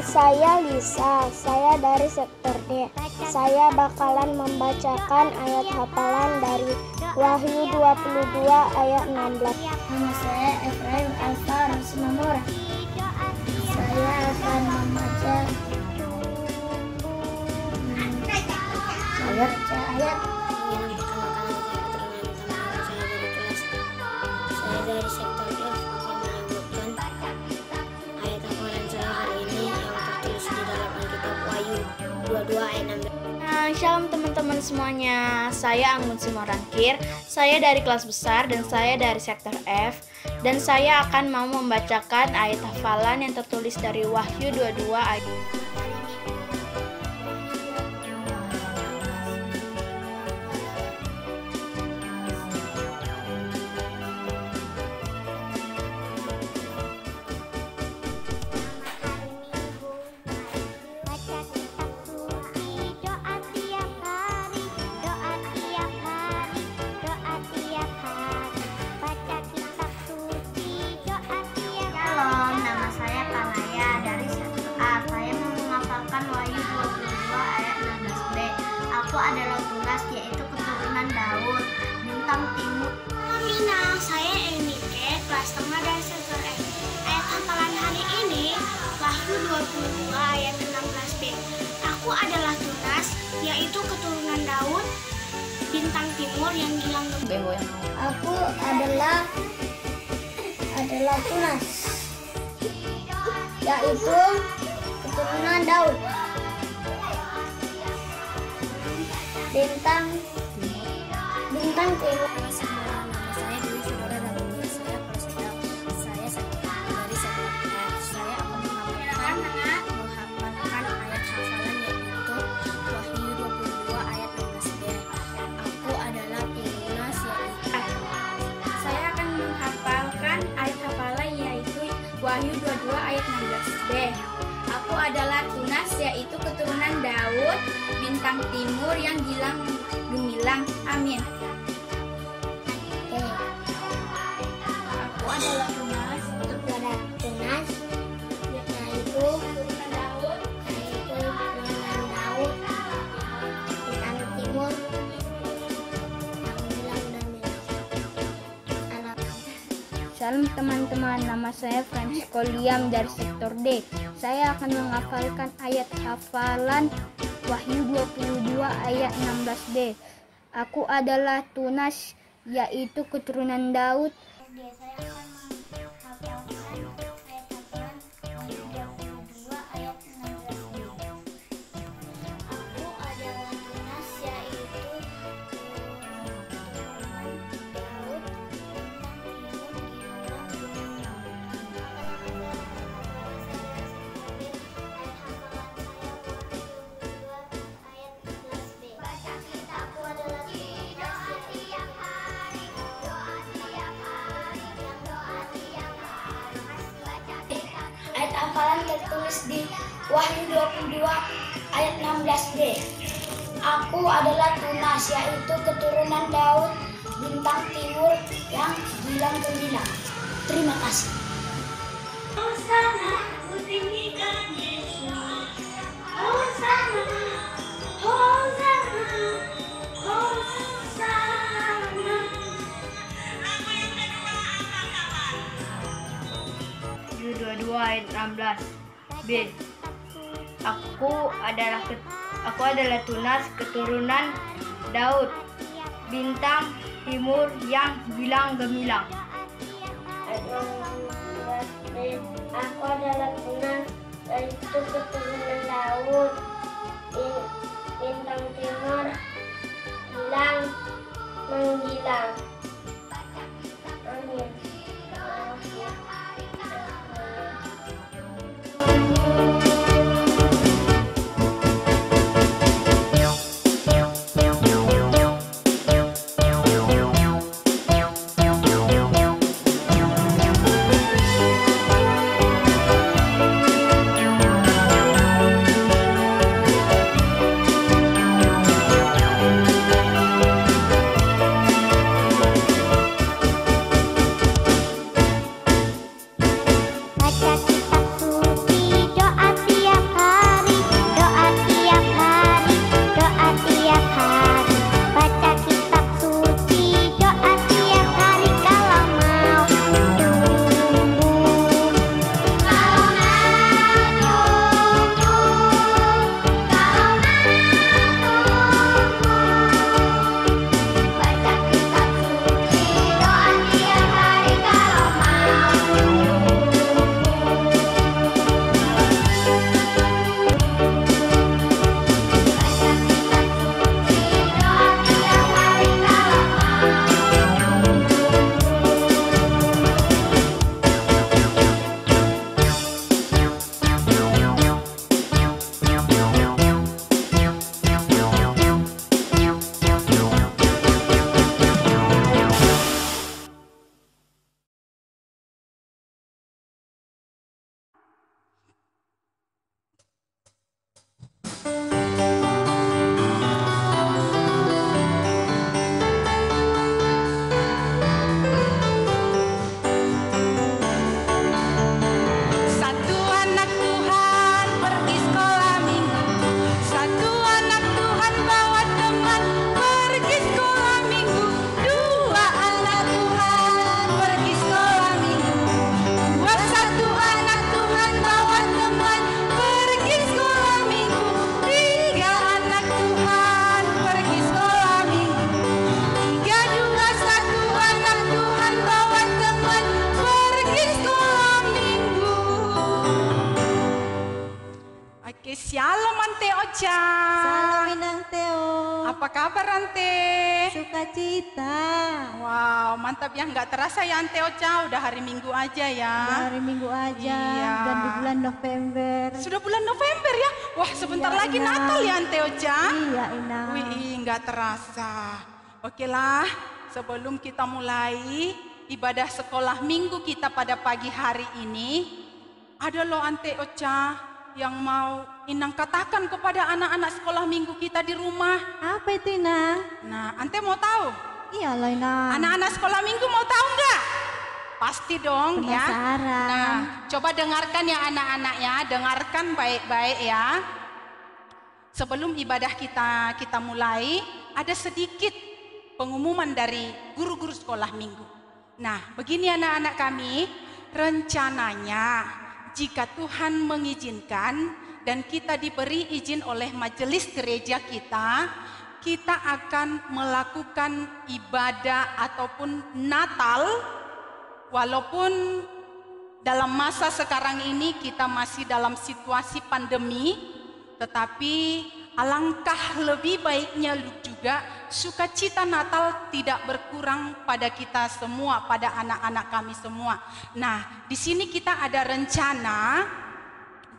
Saya Lisa, saya dari sektor D. Saya bakalan membacakan ayat hafalan dari Wahyu 22 ayat 16. Nama saya Efraim Alfa Rasimamura. Saya akan membaca ayat Saya dari sektor F akan menyebutkan ayat hafalan saya hari ini yang tertulis di dalam Alkitab Wahyu 22 ayat 16. Shalom teman-teman semuanya, saya Anggun Simorangkir, saya dari kelas besar dan saya dari sektor F, dan saya akan mau membacakan ayat hafalan yang tertulis dari Wahyu 22 ayat. Aku adalah Tunas, yaitu keturunan Daud, bintang timur. Minang, saya Enike, kelas tengah dari sektor F. Ayat hafalan hari ini, Wahyu 22 ayat 16b. Aku adalah Tunas, yaitu keturunan Daud, bintang timur yang gilang gemilang. Aku adalah Tunas, yaitu keturunan Daud, bintang timur. Nama saya Dewi Saudara dan saya Prasetya. Saya dari sektor F. Saya akan menghafalkan ayat hafalan yaitu Wahyu 22 ayat 16b. Aku adalah Tunas, yaitu Saya akan menghafalkan ayat hafalan yaitu Wahyu 22 ayat 16b. Aku adalah Tunas, yaitu keturunan Daud, bintang timur yang gilang gemilang. Amin. Aku adalah Tunas, yaitu keturunan Daud, bintang timur yang gilang gemilang. Salam teman-teman, nama saya Francisco Liam dari sektor D. Saya akan menghafalkan ayat hafalan Wahyu 22 ayat 16b. Aku adalah Tunas, yaitu keturunan Daud. Saya akan menghafalkan ayat hafalan Wahyu 22 ayat 16b. Aku adalah Tunas, yaitu keturunan Daud, bintang timur gilang gemilang. Ayat hafalan tertulis di Wahyu 22 ayat 16b. Aku adalah Tunas, yaitu keturunan Daud, bintang timur yang gilang gemilang. Terima kasih. Hosana, kutinggikan Yesus. Hosana, Hosana, Hosana. Wahyu 22 ayat 16b. Aku adalah Tunas, keturunan Daud, bintang timur yang gilang gemilang. Aku adalah Tunas, yaitu keturunan Daud, bintang timur gilang menggilang. Amin. Shalom Ante Ocha. Salam Inang Teo. Apa kabar Ante? Sukacita. Wow, mantap ya, nggak terasa ya Ante Ocha, udah hari Minggu aja ya. Udah hari Minggu aja. Iya. Dan di bulan November. Sudah bulan November ya? Wah, sebentar Iya, lagi Inang. Natal ya Ante Ocha. Iya Inang. Wih, nggak terasa. Oke lah, sebelum kita mulai ibadah sekolah minggu kita pada pagi hari ini, ada loh Ante Ocha yang mau Inang katakan kepada anak-anak sekolah minggu kita di rumah. Apa itu Inang? Nah, Ante mau tahu? Iya loh Inang. Anak-anak sekolah minggu mau tahu nggak? Pasti dong ya. Penasaran. Nah, coba dengarkan ya anak-anak ya, dengarkan baik-baik ya. Sebelum ibadah kita mulai, ada sedikit pengumuman dari guru-guru sekolah minggu. Nah, begini anak-anak kami, rencananya jika Tuhan mengizinkan dan kita diberi izin oleh majelis gereja kita akan melakukan ibadah ataupun Natal walaupun dalam masa sekarang ini kita masih dalam situasi pandemi, tetapi alangkah lebih baiknya juga sukacita Natal tidak berkurang pada kita semua, pada anak-anak kami semua. Nah, di sini kita ada rencana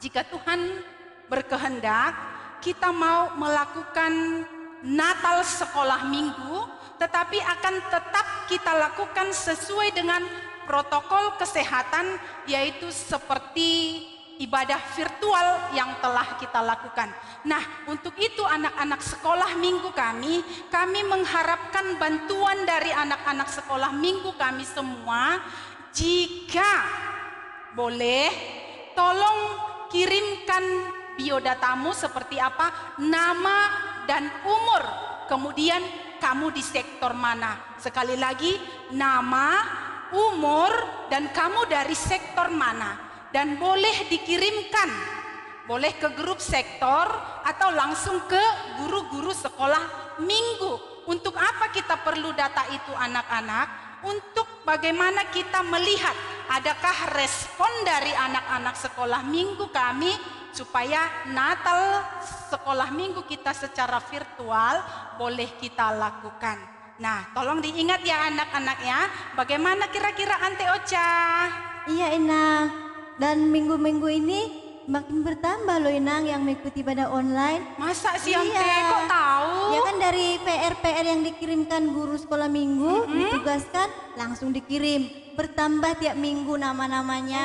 jika Tuhan berkehendak, kita mau melakukan Natal sekolah minggu, tetapi akan tetap kita lakukan sesuai dengan protokol kesehatan, yaitu seperti ibadah virtual yang telah kita lakukan. Nah, untuk itu anak-anak sekolah minggu kami mengharapkan bantuan dari anak-anak sekolah minggu kami semua. Jika boleh, tolong kirimkan biodatamu seperti apa, nama dan umur, kemudian kamu di sektor mana. Sekali lagi, nama, umur, dan kamu dari sektor mana. Dan boleh dikirimkan, boleh ke grup sektor atau langsung ke guru-guru sekolah minggu. Untuk apa kita perlu data itu anak-anak? Untuk bagaimana kita melihat adakah respon dari anak-anak sekolah minggu kami supaya Natal sekolah minggu kita secara virtual boleh kita lakukan. Nah, tolong diingat ya anak-anak ya, bagaimana kira-kira Ante Ocha? Iya Inang. Dan minggu-minggu ini makin bertambah loh Inang yang mengikuti ibadah online. Masa sih Ante? Iya. Kok tahu? Ya kan dari PR-PR yang dikirimkan guru sekolah minggu, ditugaskan langsung dikirim. Bertambah tiap minggu nama-namanya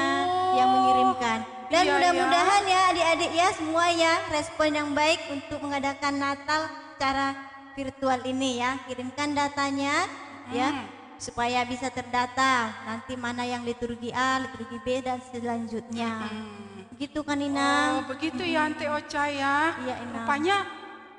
yang mengirimkan. Dan Iya, mudah-mudahan ya adik-adik ya semua ya respon yang baik untuk mengadakan Natal secara virtual ini ya. Kirimkan datanya ya supaya bisa terdata nanti mana yang liturgi A, liturgi B dan selanjutnya. Begitu kan Inang? Oh, begitu ya Ante Ocha ya. Iya, Inang. Rupanya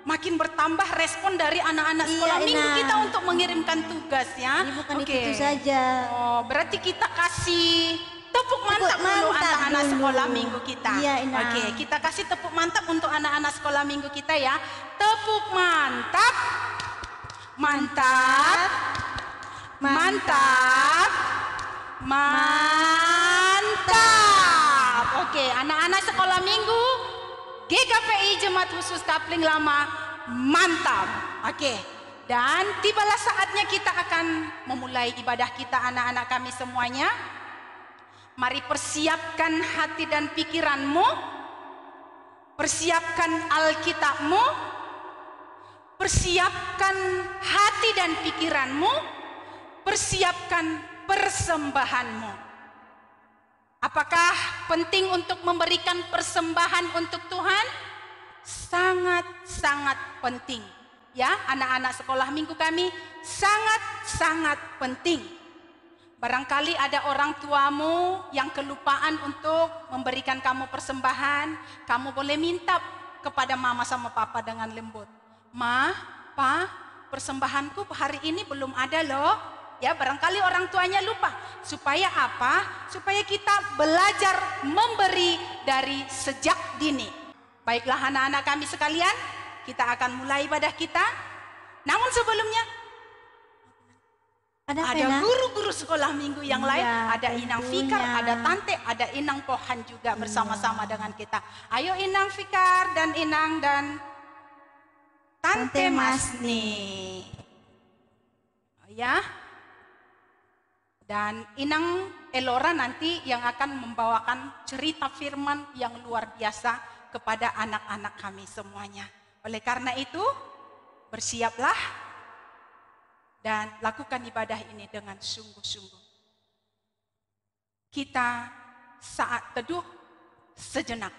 makin bertambah respon dari anak-anak sekolah Iya, minggu Inang. kita untuk mengirimkan tugas ya. Ini bukan Oke. itu saja. Oh, berarti kita kasih tepuk mantap dulu mantap anak-anak dulu. sekolah minggu kita. Iya, Inang. Oke, kita kasih tepuk mantap untuk anak-anak sekolah minggu kita ya. Tepuk mantap. Mantap. Mantap. Mantap. Oke, anak-anak sekolah minggu GKPI Jemaat Khusus Kapling Lama, mantap. Oke, dan tibalah saatnya kita akan memulai ibadah kita anak-anak kami semuanya. Mari persiapkan hati dan pikiranmu, persiapkan Alkitabmu, persiapkan hati dan pikiranmu, persiapkan persembahanmu. Apakah penting untuk memberikan persembahan untuk Tuhan? Sangat-sangat penting. Ya, anak-anak sekolah minggu kami sangat-sangat penting. Barangkali ada orang tuamu yang kelupaan untuk memberikan kamu persembahan. Kamu boleh minta kepada mama sama papa dengan lembut. Ma, pa, persembahanku hari ini belum ada loh. Ya, barangkali orang tuanya lupa. Supaya apa? Supaya kita belajar memberi dari sejak dini. Baiklah anak-anak kami sekalian, kita akan mulai ibadah kita. Namun sebelumnya, Ada Ada pena? guru-guru sekolah minggu yang lain, Iya, ada Inang tentunya. Fikar, ada Tante, ada Inang Pohan juga bersama-sama dengan kita. Ayo Inang Fikar dan Inang dan Tante Masni. Oh ya. Dan Inang Elora nanti yang akan membawakan cerita firman yang luar biasa kepada anak-anak kami semuanya. Oleh karena itu, bersiaplah dan lakukan ibadah ini dengan sungguh-sungguh. Kita saat teduh sejenak.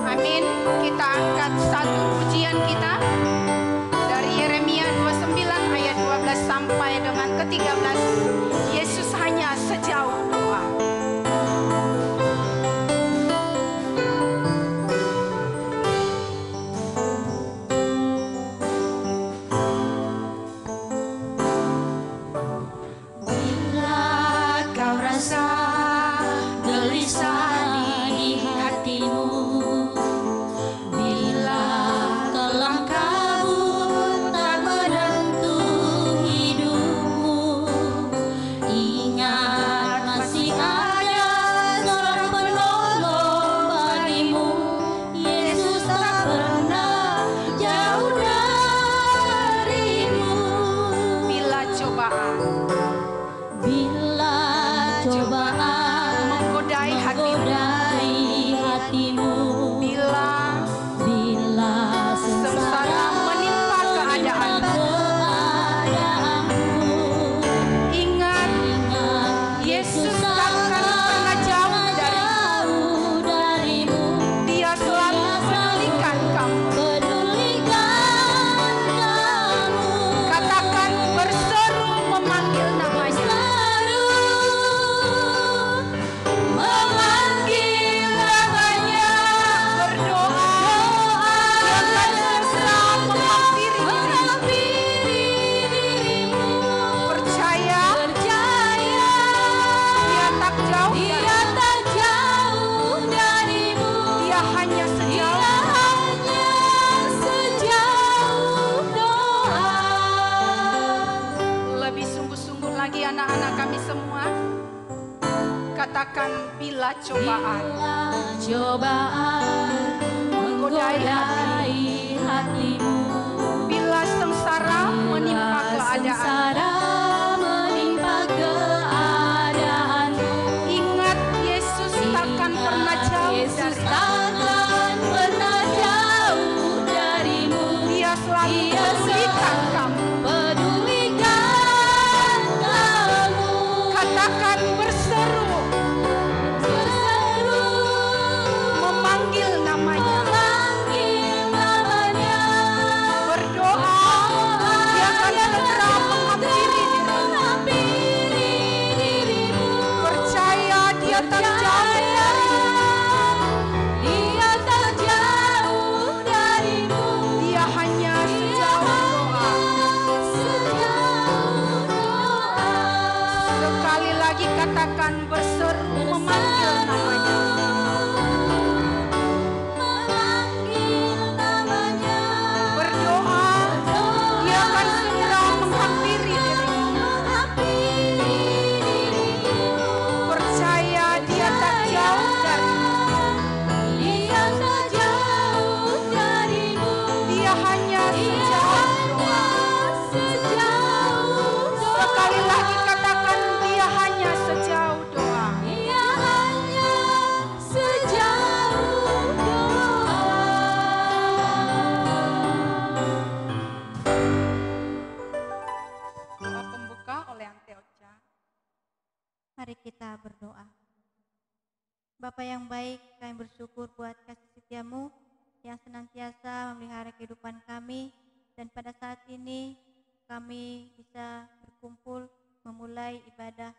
Amin. Kita angkat satu pujian kita dari Yeremia 29 ayat 12 sampai dengan ke-13. Yesus hanya sejauh doa. Bila kau rasa gelisah di hatimu, bila kelam kabut tak menentu hidupmu, ingat masih ada seorang penolong bagimu. Yesus tak pernah jauh darimu. Bila cobaan Bila cobaan menggodai hatimu, bila bila sengsara menimpa keadaanmu, ingat Yesus takkan pernah jauh darimu. Dia selalu pedulikan kamu. Katakan berseru memanggil namanya. Memanggil namanya, Berdoa, dia akan segera menghampiri dirimu. Percaya, dia tak jauh darimu. Dia hanya sejauh doa. Lebih sungguh-sungguh lagi anak-anak kami semua. Katakan bila cobaan Cobaan menggodai hatimu, bila sengsara menimpa keadaanmu, ingat Yesus takkan pernah jauh darimu. Dia selalu pedulikan kamu. Katakan berseru memanggil namanya. Berdoa, dia akan segera menghampiri dirimu. Percaya dia tak jauh darimu. Dia hanya sejauh doa. Sekali lagi katakan berseru memanggil namanya. Berdoa, dia akan segera menghampiri dirimu. Percaya dia tak jauh darimu. Dia hanya sejauh doa. Sekali lagi katakan dia hanya sejauh doa. Doa pembuka oleh Ante Ocha. Mari kita berdoa. Bapa yang baik, kami bersyukur buat kasih setiamu yang senantiasa memelihara kehidupan kami. Dan pada saat ini kami bisa berkumpul memulai ibadah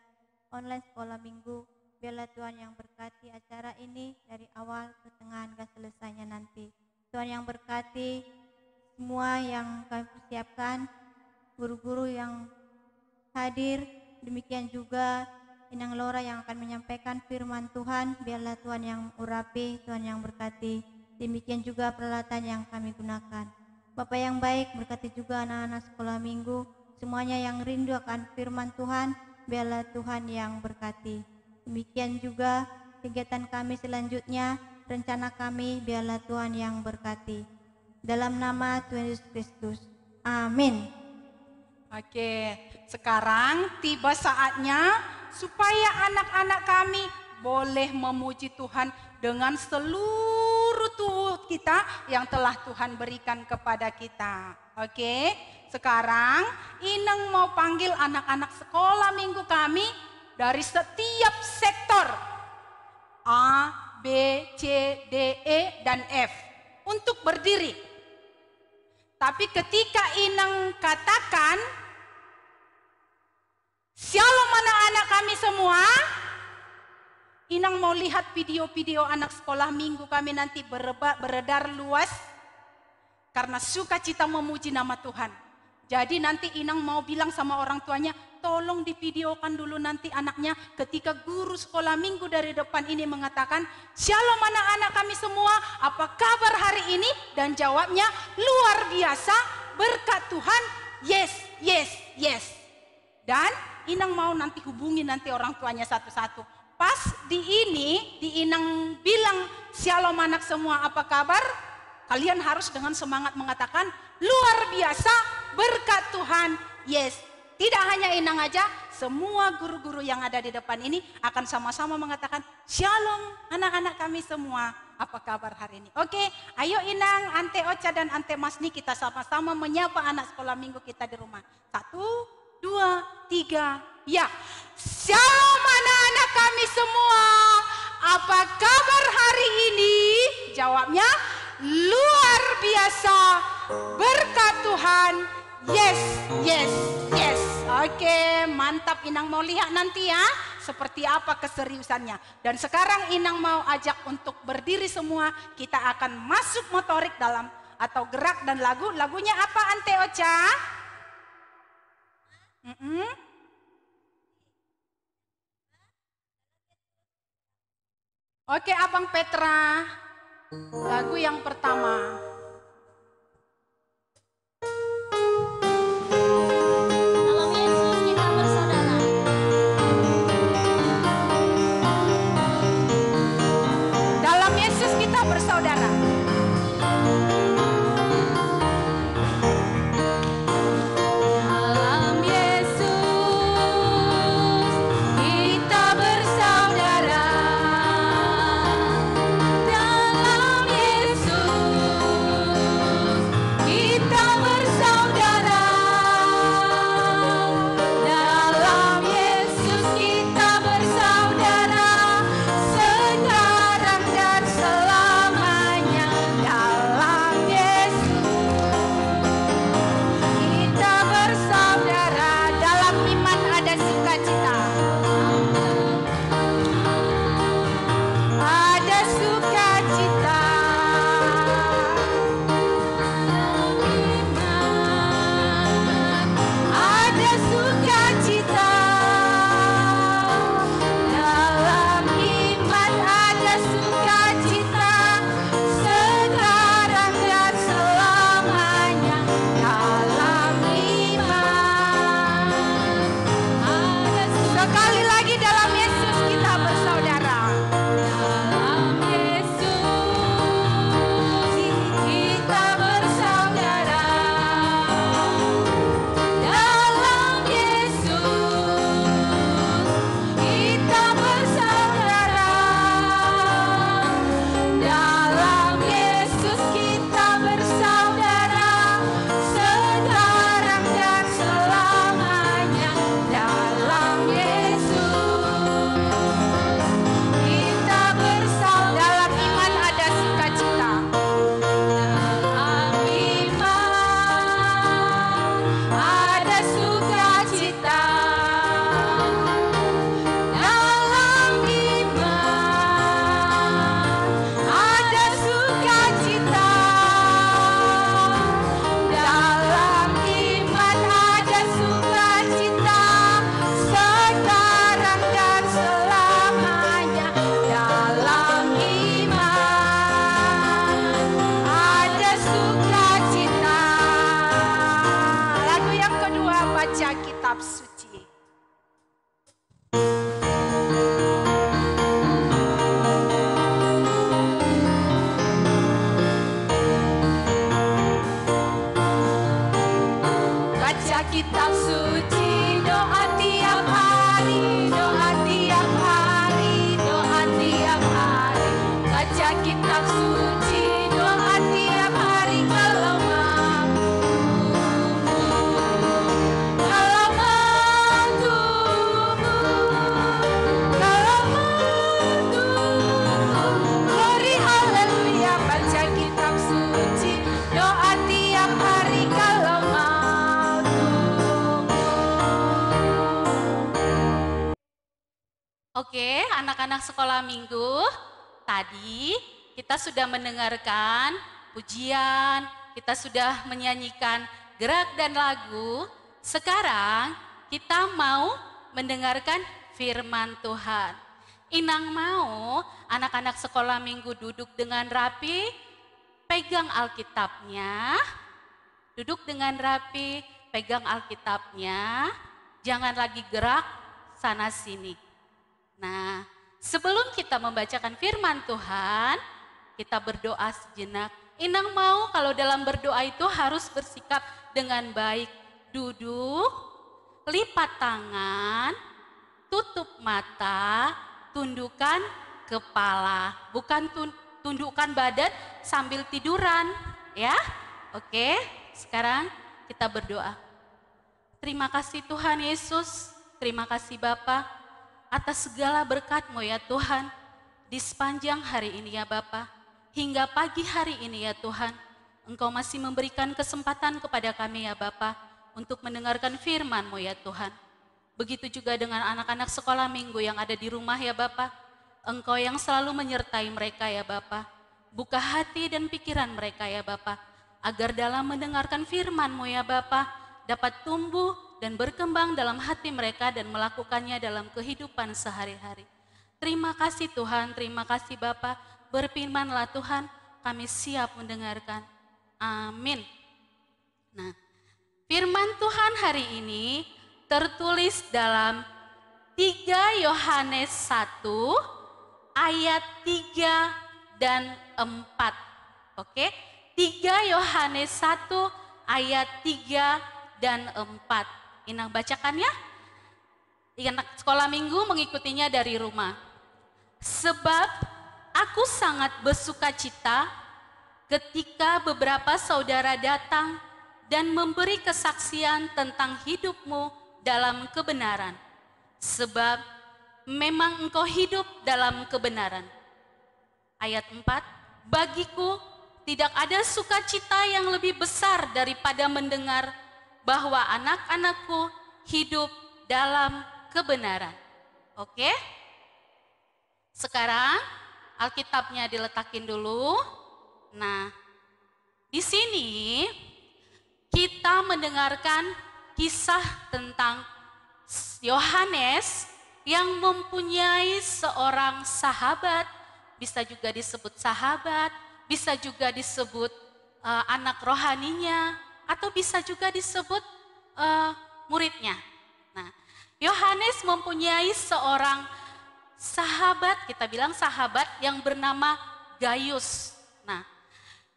online sekolah minggu. Biarlah Tuhan yang berkati acara ini dari awal ke tengah hingga selesainya nanti. Tuhan yang berkati semua yang kami persiapkan. guru-guru yang hadir. Demikian juga Inang Laura yang akan menyampaikan firman Tuhan. Biarlah Tuhan yang urapi, Tuhan yang berkati. Demikian juga peralatan yang kami gunakan. Bapak yang baik, berkati juga anak-anak sekolah minggu. Semuanya yang rindu akan firman Tuhan, biarlah Tuhan yang berkati. Demikian juga kegiatan kami selanjutnya, rencana kami, biarlah Tuhan yang berkati. Dalam nama Tuhan Yesus Kristus. Amin. Oke, sekarang tiba saatnya supaya anak-anak kami boleh memuji Tuhan dengan seluruh tubuh kita yang telah Tuhan berikan kepada kita. Oke, sekarang Inang mau panggil anak-anak sekolah minggu kami dari setiap sektor A, B, C, D, E, dan F untuk berdiri. Tapi ketika Inang katakan, "Shalom anak-anak kami semua," Inang mau lihat video-video anak sekolah minggu kami nanti beredar luas karena sukacita memuji nama Tuhan. Jadi nanti Inang mau bilang sama orang tuanya, tolong divideokan dulu nanti anaknya ketika guru sekolah minggu dari depan ini mengatakan, "Shalom anak-anak kami semua, apa kabar hari ini?" Dan jawabnya, "Luar biasa, berkat Tuhan, yes, yes, yes." Dan Inang mau nanti hubungi nanti orang tuanya satu-satu. Pas di Inang bilang, "Shalom anak semua, apa kabar?" Kalian harus dengan semangat mengatakan, "Luar biasa, berkat Tuhan, yes." Tidak hanya Inang aja, semua guru-guru yang ada di depan ini akan sama-sama mengatakan, "Shalom anak-anak kami semua, apa kabar hari ini?" Oke, ayo Inang, Ante Ocha dan Ante Masni, kita sama-sama menyapa anak sekolah minggu kita di rumah. 1, 2, 3, ya. "Shalom anak-anak kami semua, apa kabar hari ini?" Jawabnya, "Luar biasa, berkat Tuhan, yes, yes, yes." Oke, mantap. Inang mau lihat nanti ya seperti apa keseriusannya. Dan sekarang Inang mau ajak untuk berdiri semua. Kita akan masuk motorik dalam atau gerak dan lagu. Lagunya apa Ante Ocha? Oke, Abang Petra. Lagu yang pertama. Dalam Yesus kita bersaudara. Dalam Yesus kita bersaudara. Dalam Yesus kita bersaudara. Dalam Yesus kitab suci, doa tiap hari, doa tiap hari, doa tiap hari. Baca kitab suci, doa tiap hari kalau mampu. Kalau mampu, kalau mampu. Glory haleluya, baca kitab suci, doa tiap hari kalau mampu. Oke, anak-anak sekolah minggu, tadi kita sudah mendengarkan pujian, kita sudah menyanyikan gerak dan lagu. Sekarang kita mau mendengarkan firman Tuhan. Inang mau anak-anak sekolah minggu duduk dengan rapi, pegang Alkitabnya, duduk dengan rapi, pegang Alkitabnya, jangan lagi gerak sana sini. Nah, sebelum kita membacakan firman Tuhan, kita berdoa sejenak. Inang mau kalau dalam berdoa itu harus bersikap dengan baik. Duduk, lipat tangan, tutup mata, tundukkan kepala. Bukan tundukkan badan sambil tiduran, ya. Oke, sekarang kita berdoa. Terima kasih Tuhan Yesus, terima kasih Bapa atas segala berkat-Mu ya Tuhan, di sepanjang hari ini ya Bapa, hingga pagi hari ini ya Tuhan, Engkau masih memberikan kesempatan kepada kami ya Bapa, untuk mendengarkan firman-Mu ya Tuhan. Begitu juga dengan anak-anak sekolah minggu yang ada di rumah ya Bapa, Engkau yang selalu menyertai mereka ya Bapa, buka hati dan pikiran mereka ya Bapa, agar dalam mendengarkan firman-Mu ya Bapa, dapat tumbuh dan berkembang dalam hati mereka dan melakukannya dalam kehidupan sehari-hari. Terima kasih Tuhan, terima kasih Bapa. Berfirmanlah Tuhan, kami siap mendengarkan. Amin. Nah, firman Tuhan hari ini tertulis dalam 3 Yohanes 1 ayat 3 dan 4. Oke, 3 Yohanes 1 ayat 3 dan 4. Inang bacakan ya. Anak sekolah minggu mengikutinya dari rumah. Sebab aku sangat bersuka cita ketika beberapa saudara datang dan memberi kesaksian tentang hidupmu dalam kebenaran. Sebab memang engkau hidup dalam kebenaran. Ayat 4, bagiku tidak ada sukacita yang lebih besar daripada mendengar bahwa anak-anakku hidup dalam kebenaran. Oke? Sekarang Alkitabnya diletakin dulu. Nah, di sini kita mendengarkan kisah tentang Yohanes yang mempunyai seorang sahabat, bisa juga disebut sahabat, bisa juga disebut anak rohaninya, atau bisa juga disebut muridnya. Nah, Yohanes mempunyai seorang sahabat, kita bilang sahabat yang bernama Gaius. Nah,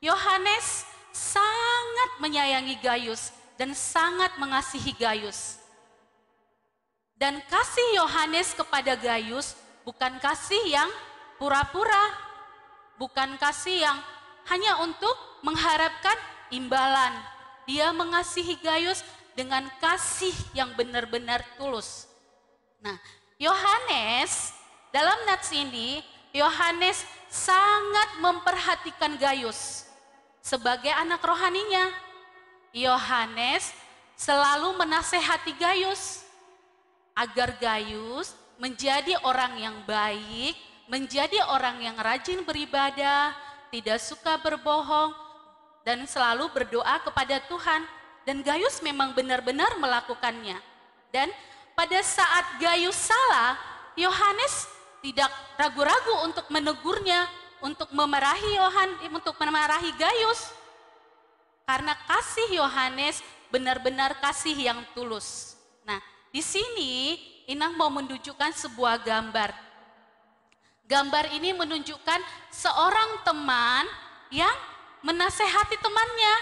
Yohanes sangat menyayangi Gaius dan sangat mengasihi Gaius. Dan kasih Yohanes kepada Gaius bukan kasih yang pura-pura, bukan kasih yang hanya untuk mengharapkan imbalan. Dia mengasihi Gaius dengan kasih yang benar-benar tulus. Nah, Yohanes dalam nats ini, Yohanes sangat memperhatikan Gaius sebagai anak rohaninya. Yohanes selalu menasehati Gaius agar Gaius menjadi orang yang baik, menjadi orang yang rajin beribadah, tidak suka berbohong, dan selalu berdoa kepada Tuhan. Dan Gaius memang benar-benar melakukannya. Dan pada saat Gaius salah, Yohanes tidak ragu-ragu untuk menegurnya, untuk memarahi Gaius. Karena kasih Yohanes benar-benar kasih yang tulus. Nah, di sini Inang mau menunjukkan sebuah gambar. Gambar ini menunjukkan seorang teman yang menasehati temannya.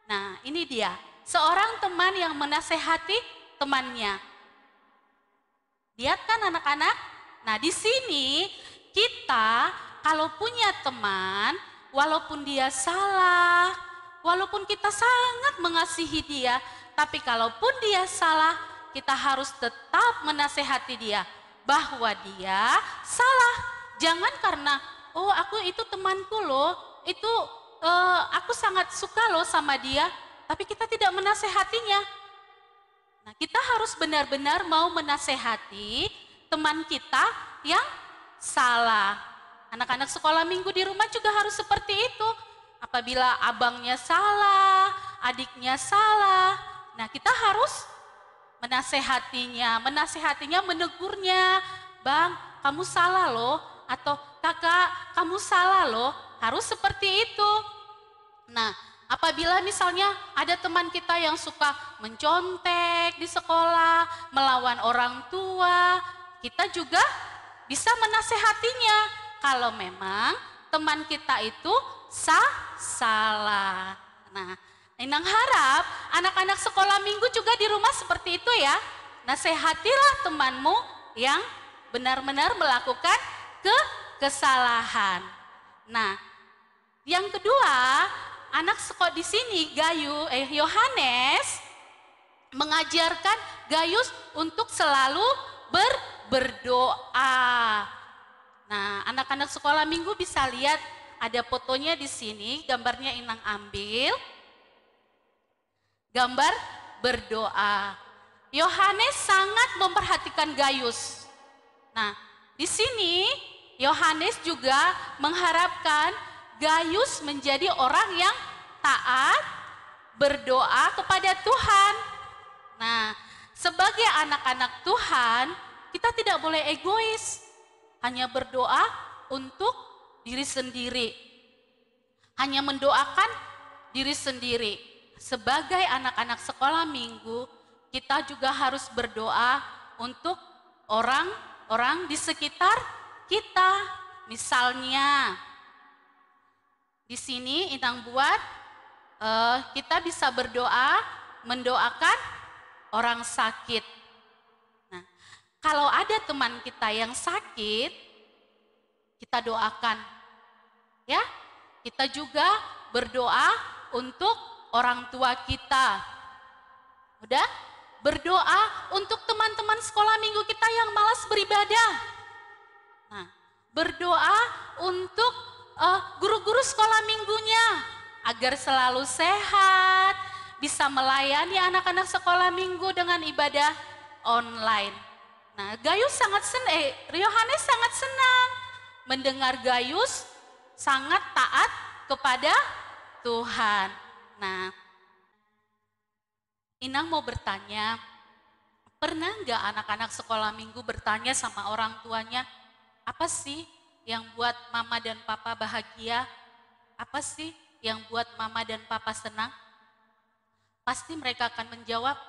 Nah, ini dia, seorang teman yang menasehati temannya. Lihat kan anak-anak? Nah, di sini kita kalau punya teman, walaupun dia salah, walaupun kita sangat mengasihi dia, tapi kalaupun dia salah, kita harus tetap menasehati dia bahwa dia salah. Jangan karena, oh aku itu temanku loh, itu aku sangat suka loh sama dia, tapi kita tidak menasehatinya. Nah, kita harus benar-benar mau menasehati teman kita yang salah. Anak-anak sekolah minggu di rumah juga harus seperti itu. Apabila abangnya salah, adiknya salah, nah kita harus menasehatinya, menegurnya. Bang, kamu salah loh, atau kakak, kamu salah loh, harus seperti itu. Nah, apabila misalnya ada teman kita yang suka mencontek di sekolah, melawan orang tua, kita juga bisa menasehatinya kalau memang teman kita itu salah. Nah, Inang harap anak-anak sekolah minggu juga di rumah seperti itu ya. Nasehatilah temanmu yang benar-benar melakukan kesalahan. Nah, yang kedua, anak sekolah di sini Yohanes mengajarkan Gayus untuk selalu berdoa. Nah, anak-anak sekolah minggu bisa lihat ada fotonya di sini, gambarnya Inang ambil. Gambar berdoa. Yohanes sangat memperhatikan Gayus. Nah, di sini Yohanes juga mengharapkan Gayus menjadi orang yang taat, berdoa kepada Tuhan. Nah, sebagai anak-anak Tuhan, kita tidak boleh egois, hanya berdoa untuk diri sendiri, hanya mendoakan diri sendiri. Sebagai anak-anak sekolah minggu, kita juga harus berdoa untuk orang-orang di sekitar kita. Misalnya, di sini Inang buat kita bisa berdoa, mendoakan orang sakit. Nah, kalau ada teman kita yang sakit, kita doakan. Ya, kita juga berdoa untuk orang tua kita. Udah? Berdoa untuk teman-teman sekolah minggu kita yang malas beribadah. Nah, berdoa untuk guru-guru sekolah minggunya agar selalu sehat, bisa melayani anak-anak sekolah minggu dengan ibadah online. Nah, Yohanes sangat senang mendengar Gayus sangat taat kepada Tuhan. Nah, Inang mau bertanya, pernah nggak anak-anak sekolah minggu bertanya sama orang tuanya, apa sih yang buat mama dan papa bahagia? Apa sih yang buat mama dan papa senang? Pasti mereka akan menjawab,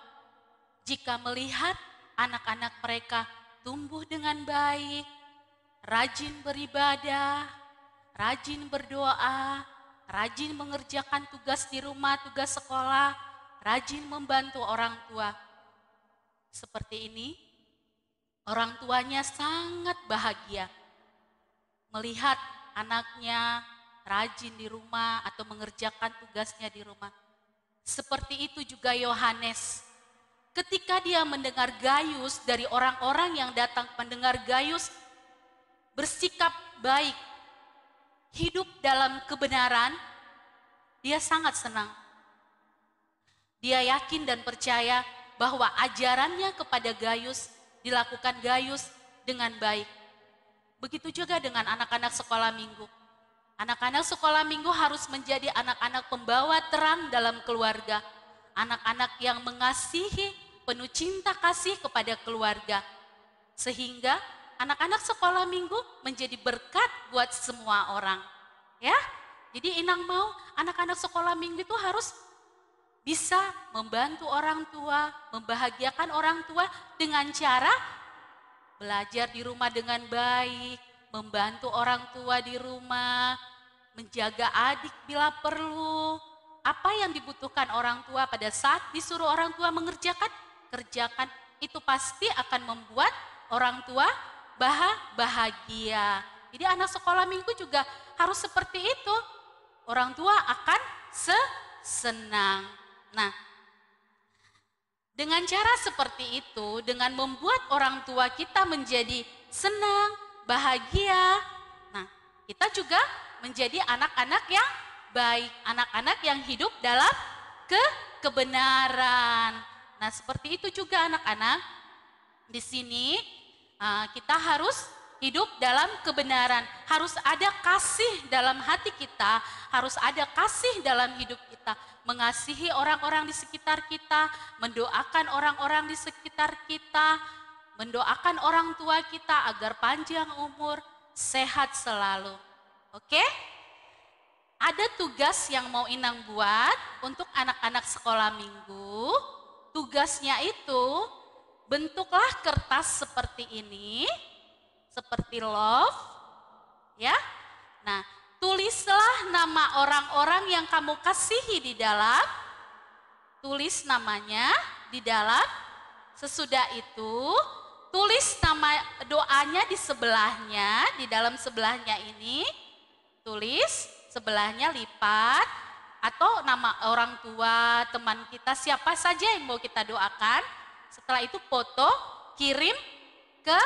jika melihat anak-anak mereka tumbuh dengan baik, rajin beribadah, rajin berdoa, rajin mengerjakan tugas di rumah, tugas sekolah, rajin membantu orang tua. Seperti ini, orang tuanya sangat bahagia melihat anaknya rajin di rumah atau mengerjakan tugasnya di rumah. Seperti itu juga Yohanes. Ketika dia mendengar Gayus dari orang-orang yang datang mendengar Gayus bersikap baik, hidup dalam kebenaran, dia sangat senang. Dia yakin dan percaya bahwa ajarannya kepada Gayus dilakukan Gayus dengan baik. Begitu juga dengan anak-anak sekolah minggu. Anak-anak sekolah minggu harus menjadi anak-anak pembawa terang dalam keluarga. Anak-anak yang mengasihi, penuh cinta kasih kepada keluarga. Sehingga anak-anak sekolah minggu menjadi berkat buat semua orang. Ya, jadi Inang mau anak-anak sekolah minggu itu harus bisa membantu orang tua, membahagiakan orang tua dengan cara belajar di rumah dengan baik, membantu orang tua di rumah, menjaga adik bila perlu, Apa yang dibutuhkan orang tua pada saat disuruh orang tua mengerjakan, kerjakan. Itu pasti akan membuat orang tua bahagia. Jadi anak sekolah minggu juga harus seperti itu. Orang tua akan senang. Nah, dengan cara seperti itu, dengan membuat orang tua kita menjadi senang, bahagia, nah kita juga menjadi anak-anak yang baik, anak-anak yang hidup dalam kebenaran. Nah, seperti itu juga anak-anak. Di sini kita harus hidup dalam kebenaran. Harus ada kasih dalam hati kita, harus ada kasih dalam hidup kita. Mengasihi orang-orang di sekitar kita, mendoakan orang-orang di sekitar kita, mendoakan orang tua kita agar panjang umur, sehat selalu. Oke? Ada tugas yang mau Inang buat untuk anak-anak sekolah minggu. Tugasnya itu bentuklah kertas seperti ini, seperti love, ya. Nah, tulislah nama orang-orang yang kamu kasihi di dalam, tulis namanya di dalam. Sesudah itu, tulis nama doanya di sebelahnya, di dalam sebelahnya ini, tulis sebelahnya lipat, atau nama orang tua, teman kita, siapa saja yang mau kita doakan. Setelah itu foto, kirim ke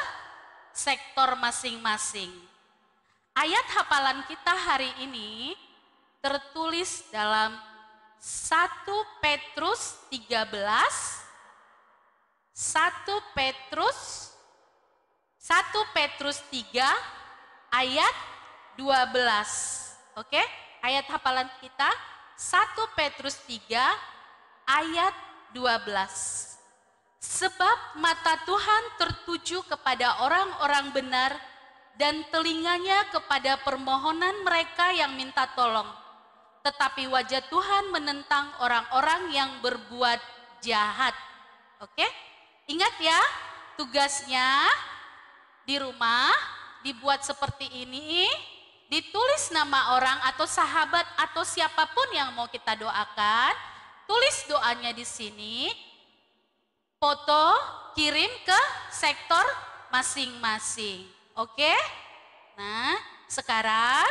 sektor masing-masing. Ayat hafalan kita hari ini tertulis dalam 1 Petrus 13, 1 Petrus 3 ayat 12. Oke, ayat hafalan kita 1 Petrus 3 ayat 12. Sebab mata Tuhan tertuju kepada orang-orang benar dan telinganya kepada permohonan mereka yang minta tolong. Tetapi wajah Tuhan menentang orang-orang yang berbuat jahat. Oke? Ingat ya, tugasnya di rumah dibuat seperti ini, ditulis nama orang atau sahabat atau siapapun yang mau kita doakan, tulis doanya di sini, foto, kirim ke sektor masing-masing. Oke? Nah, sekarang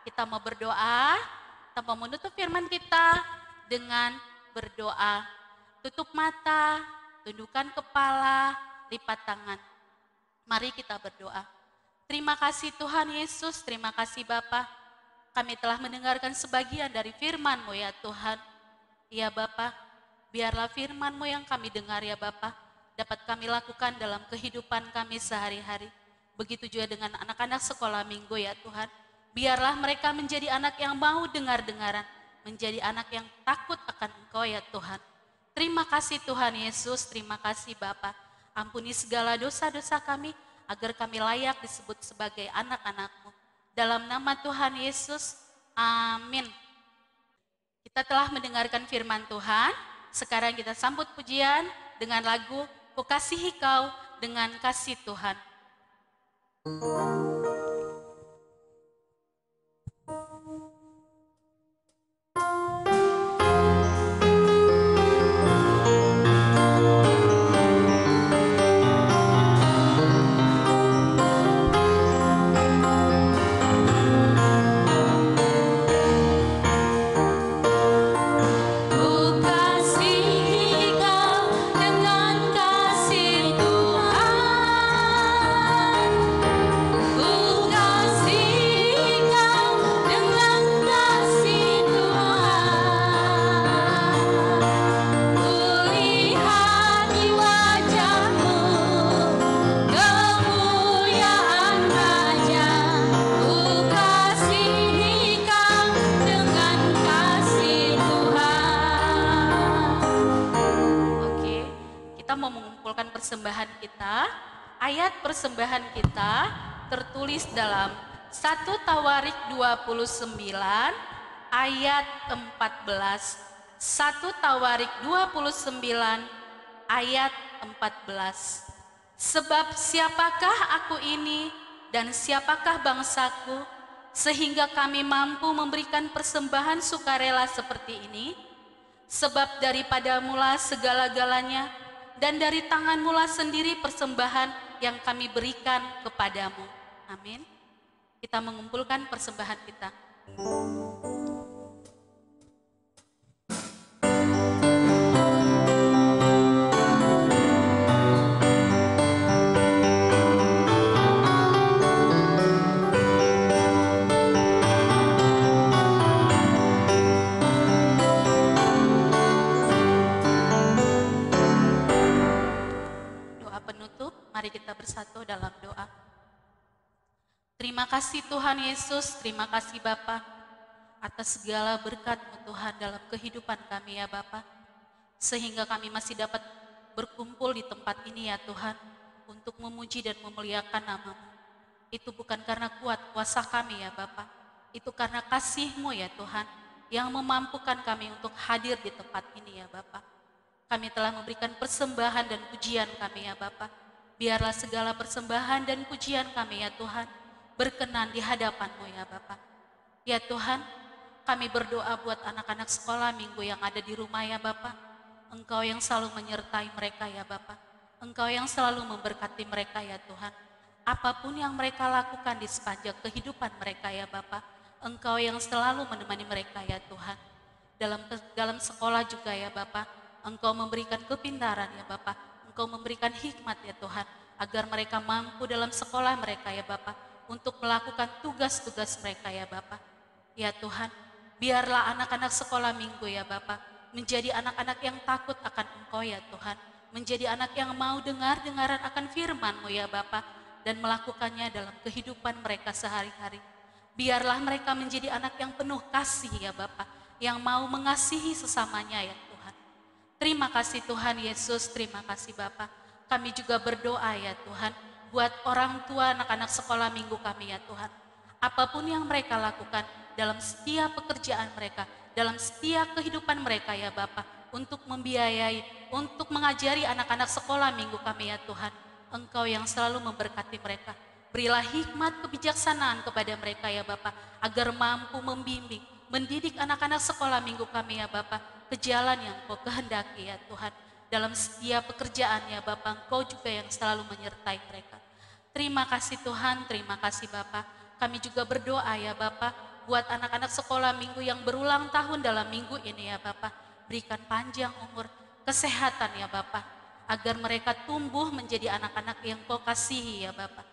kita mau berdoa, kita mau menutup firman kita dengan berdoa. Tutup mata, tundukkan kepala, lipat tangan. Mari kita berdoa. Terima kasih Tuhan Yesus, terima kasih Bapa. Kami telah mendengarkan sebagian dari firman-Mu ya Tuhan. Ya Bapa, biarlah firman-Mu yang kami dengar ya Bapa, dapat kami lakukan dalam kehidupan kami sehari-hari. Begitu juga dengan anak-anak sekolah minggu ya Tuhan. Biarlah mereka menjadi anak yang mau dengar-dengaran, menjadi anak yang takut akan Engkau ya Tuhan. Terima kasih Tuhan Yesus, terima kasih Bapa. Ampuni segala dosa-dosa kami, agar kami layak disebut sebagai anak-anak-Mu. Dalam nama Tuhan Yesus, amin. Kita telah mendengarkan firman Tuhan, sekarang kita sambut pujian dengan lagu Ku Kasihi Kau dengan Kasih Tuhan. Persembahan kita, ayat persembahan kita tertulis dalam 1 Tawarik 29 ayat 14. 1 Tawarik 29 ayat 14. Sebab siapakah aku ini dan siapakah bangsaku sehingga kami mampu memberikan persembahan sukarela seperti ini, sebab daripada mula segala-galanya, dan dari tangan mula sendiri persembahan yang kami berikan kepadamu. Amin. Kita mengumpulkan persembahan kita. Mari kita bersatu dalam doa. Terima kasih Tuhan Yesus, terima kasih Bapa atas segala berkat-Mu Tuhan dalam kehidupan kami ya Bapa. Sehingga kami masih dapat berkumpul di tempat ini ya Tuhan untuk memuji dan memuliakan nama-Mu. Itu bukan karena kuat kuasa kami ya Bapa, itu karena kasih-Mu ya Tuhan yang memampukan kami untuk hadir di tempat ini ya Bapa. Kami telah memberikan persembahan dan pujian kami ya Bapa. Biarlah segala persembahan dan pujian kami ya Tuhan berkenan di hadapan-Mu ya Bapa. Ya Tuhan, kami berdoa buat anak-anak sekolah minggu yang ada di rumah ya Bapa. Engkau yang selalu menyertai mereka ya Bapa. Engkau yang selalu memberkati mereka ya Tuhan. Apapun yang mereka lakukan di sepanjang kehidupan mereka ya Bapa, Engkau yang selalu menemani mereka ya Tuhan. Dalam sekolah juga ya Bapa, Engkau memberikan kepintaran ya Bapa. Engkau memberikan hikmat ya Tuhan, agar mereka mampu dalam sekolah mereka ya Bapa, untuk melakukan tugas-tugas mereka ya Bapa. Ya Tuhan, biarlah anak-anak sekolah minggu ya Bapa, menjadi anak-anak yang takut akan Engkau ya Tuhan, menjadi anak yang mau dengar-dengaran akan firman-Mu ya Bapa, dan melakukannya dalam kehidupan mereka sehari-hari. Biarlah mereka menjadi anak yang penuh kasih ya Bapa, yang mau mengasihi sesamanya ya Tuhan. Terima kasih Tuhan Yesus, terima kasih Bapa. Kami juga berdoa ya Tuhan, buat orang tua anak-anak sekolah minggu kami ya Tuhan. Apapun yang mereka lakukan dalam setiap pekerjaan mereka, dalam setiap kehidupan mereka ya Bapa, untuk membiayai, untuk mengajari anak-anak sekolah minggu kami ya Tuhan. Engkau yang selalu memberkati mereka. Berilah hikmat kebijaksanaan kepada mereka ya Bapa, agar mampu membimbing, mendidik anak-anak sekolah minggu kami ya Bapa, ke jalan yang Kau kehendaki ya Tuhan. Dalam setiap pekerjaan ya Bapa, Engkau juga yang selalu menyertai mereka. Terima kasih Tuhan, terima kasih Bapa. Kami juga berdoa ya Bapa, buat anak-anak sekolah minggu yang berulang tahun dalam minggu ini ya Bapa. Berikan panjang umur, kesehatan ya Bapa, agar mereka tumbuh menjadi anak-anak yang Kau kasihi ya Bapa.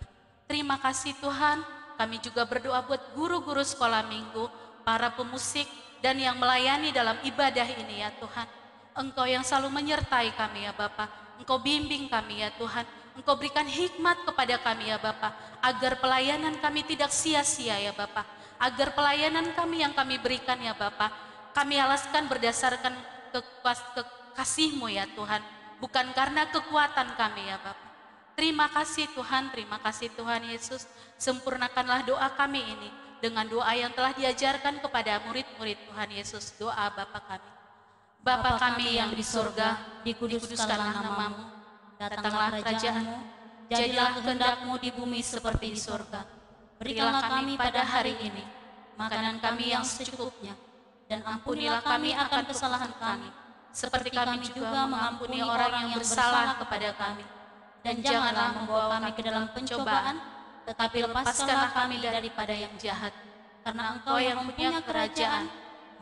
Terima kasih Tuhan, kami juga berdoa buat guru-guru sekolah minggu, para pemusik, dan yang melayani dalam ibadah ini ya Tuhan. Engkau yang selalu menyertai kami ya Bapa. Engkau bimbing kami ya Tuhan. Engkau berikan hikmat kepada kami ya Bapa, agar pelayanan kami tidak sia-sia ya Bapa. Agar pelayanan kami yang kami berikan ya Bapa, kami alaskan berdasarkan kasih-Mu ya Tuhan, bukan karena kekuatan kami ya Bapa. Terima kasih Tuhan Yesus. Sempurnakanlah doa kami ini dengan doa yang telah diajarkan kepada murid-murid Tuhan Yesus. Doa Bapa kami. Bapa kami yang di surga, dikuduskanlah nama-Mu, datanglah kerajaan-Mu, jadilah kehendak-Mu di bumi seperti di surga. Berikanlah kami pada hari ini makanan kami yang secukupnya, dan ampunilah kami akan kesalahan kami, seperti kami juga mengampuni orang yang bersalah kepada kami. Dan janganlah membawa kami ke dalam pencobaan, tetapi lepaskanlah kami daripada yang jahat. Karena Engkau yang punya kerajaan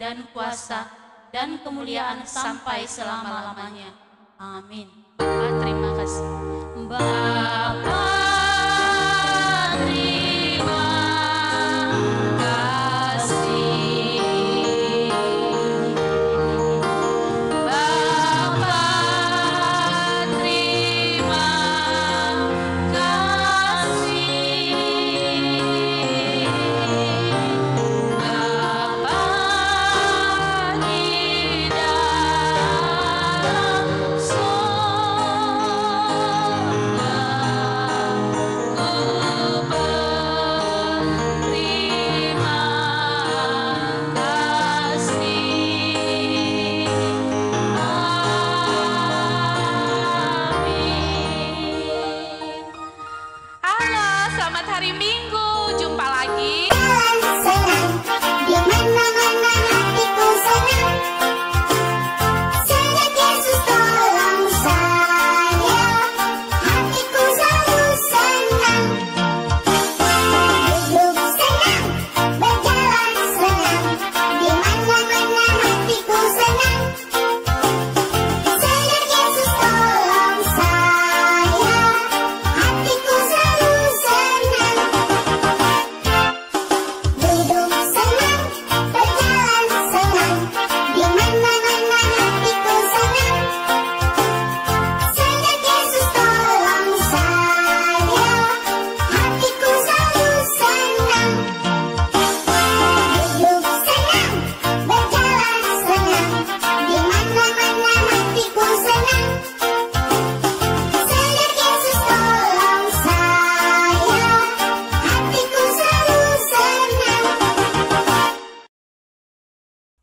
dan kuasa dan kemuliaan sampai selama-lamanya. Amin. Terima kasih. Bapa, terima kasih. Bapa, terima kasih.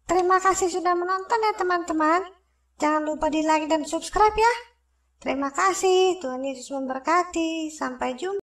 Terima kasih sudah menonton ya teman-teman. Jangan lupa di like dan subscribe ya. Terima kasih, Tuhan Yesus memberkati. Sampai jumpa.